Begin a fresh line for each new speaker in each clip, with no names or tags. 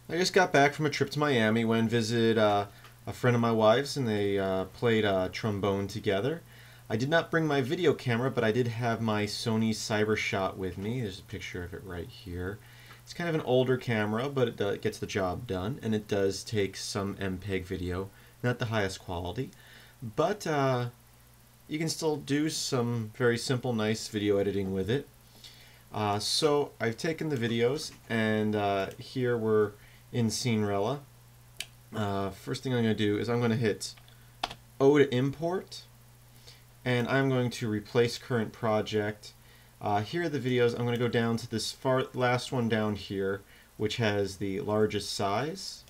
I just got back from a trip to Miami. Went and visited a friend of my wife's, and they played trombone together. I did not bring my video camera, but I did have my Sony Cyber Shot with me. There's a picture of it right here. It's kind of an older camera, but it gets the job done, and it does take some MPEG video. Not the highest quality, but you can still do some very simple, nice video editing with it. So I've taken the videos, and here we're in Cinlerra. First thing I'm going to do is I'm going to hit O to import, and I'm going to replace current project. Here are the videos. I'm going to go down to this last one down here, which has the largest size,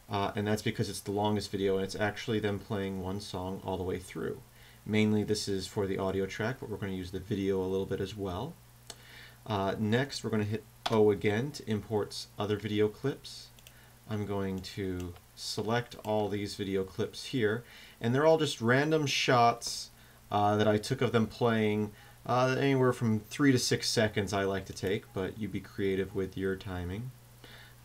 and that's because it's the longest video, and it's actually them playing one song all the way through. Mainly this is for the audio track, but we're going to use the video a little bit as well. Next, we're going to hit O again to import other video clips. I'm going to select all these video clips here, and they're all just random shots that I took of them playing, anywhere from 3 to 6 seconds I like to take, but you be creative with your timing.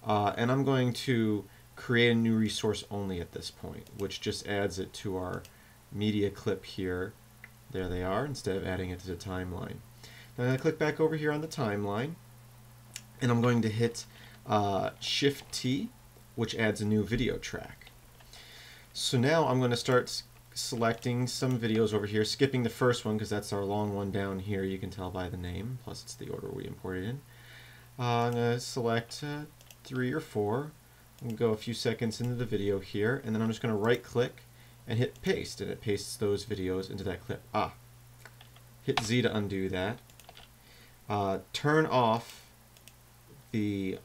And I'm going to create a new resource only at this point, which just adds it to our media clip here. There they are, instead of adding it to the timeline. Now I'm going to click back over here on the timeline, and I'm going to hit Shift-T, which adds a new video track. So now I'm going to start selecting some videos over here, skipping the first one because that's our long one down here. You can tell by the name, plus it's the order we imported in. I'm going to select 3 or 4. I'm going to go a few seconds into the video here, and then I'm just going to right click and hit paste, and it pastes those videos into that clip. Hit Z to undo that. Turn off the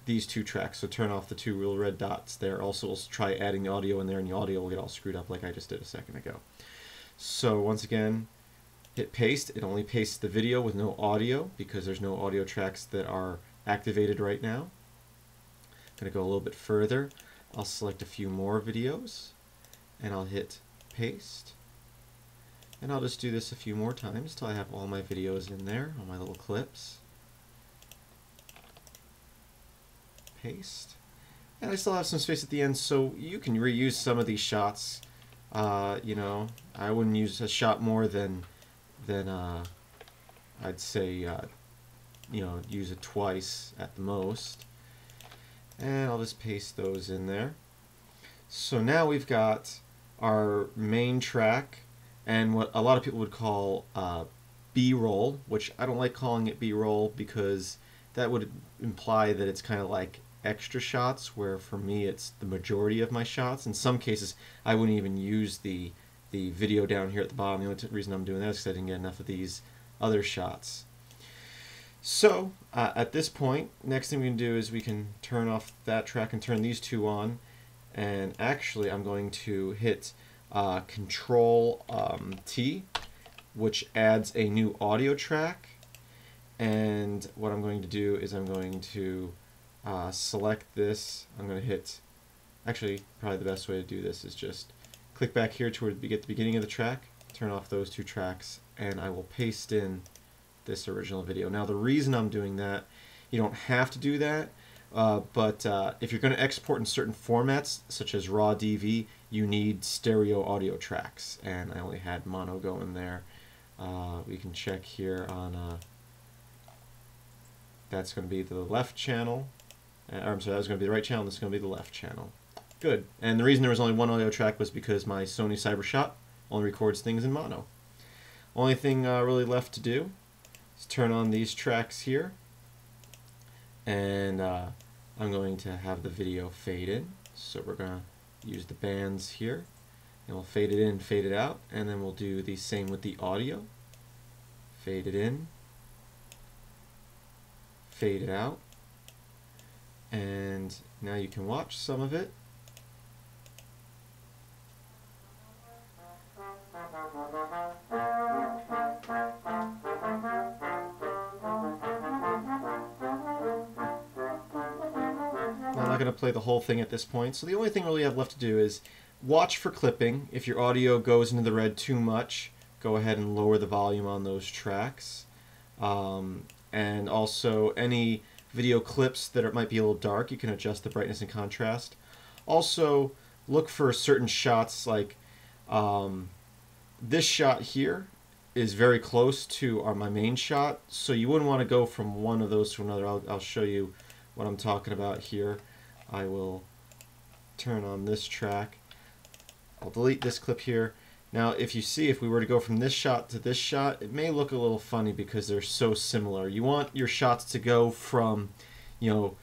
these two tracks, so turn off the two little red dots there. Also, we'll try adding the audio in there, and the audio will get all screwed up like I just did a second ago. So once again, hit paste. It only pastes the video with no audio because there's no audio tracks that are activated right now. I'm going to go a little bit further. I'll select a few more videos, and I'll hit paste. And I'll just do this a few more times till I have all my videos in there, all my little clips. Paste. And I still have some space at the end, so you can reuse some of these shots. You know, I wouldn't use a shot more than I'd say, you know, use it twice at the most. And I'll just paste those in there. So now we've got our main track, and what a lot of people would call B-roll, which I don't like calling it B-roll because that would imply that it's kind of like extra shots, where for me it's the majority of my shots. In some cases I wouldn't even use the video down here at the bottom. The only reason I'm doing that is because I didn't get enough of these other shots. So at this point, next thing we can do is we can turn off that track and turn these two on, and actually I'm going to hit Control T, which adds a new audio track. And what I'm going to do is I'm going to select this. I'm going to hit, actually probably the best way to do this is just click back here to where we get the beginning of the track, turn off those two tracks, and I will paste in this original video. Now the reason I'm doing that, you don't have to do that, but if you're going to export in certain formats such as raw DV, you need stereo audio tracks, and I only had mono going there. We can check here on that's going to be the left channel. I'm sorry, that was going to be the right channel, this is going to be the left channel. Good. And the reason there was only one audio track was because my Sony Cyber Shot only records things in mono. Only thing really left to do is turn on these tracks here, and I'm going to have the video fade in. So we're going to use the bands here, and we'll fade it in, fade it out, and then we'll do the same with the audio. Fade it in, fade it out, and now you can watch some of it. I'm not going to play the whole thing at this point, so the only thing really I have left to do is watch for clipping. If your audio goes into the red too much, go ahead and lower the volume on those tracks. And also any video clips that might be a little dark, you can adjust the brightness and contrast. Also, look for certain shots like this shot here is very close to my main shot, so you wouldn't want to go from one of those to another. I'll show you what I'm talking about here. I will turn on this track. I'll delete this clip here. Now if you see, if we were to go from this shot to this shot, it may look a little funny because they're so similar. You want your shots to go from, you know,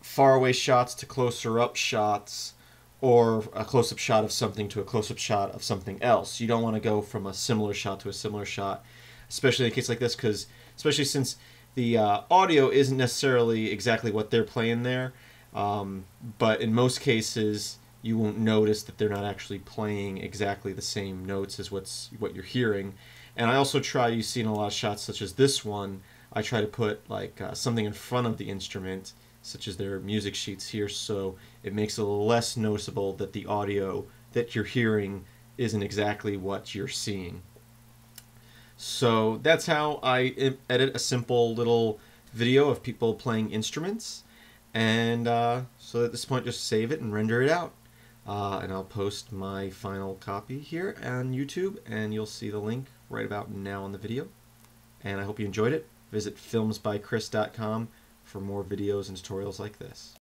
far away shots to closer up shots, or a close-up shot of something to a close-up shot of something else. You don't want to go from a similar shot to a similar shot, especially in a case like this, because especially since the audio isn't necessarily exactly what they're playing there, but in most cases you won't notice that they're not actually playing exactly the same notes as what you're hearing. And I also try, you see in a lot of shots such as this one, I try to put like something in front of the instrument, such as their music sheets here, so it makes it a little less noticeable that the audio that you're hearing isn't exactly what you're seeing. So that's how I edit a simple little video of people playing instruments, and so at this point just save it and render it out. And I'll post my final copy here on YouTube, and you'll see the link right about now on the video. And I hope you enjoyed it. Visit filmsbychris.com for more videos and tutorials like this.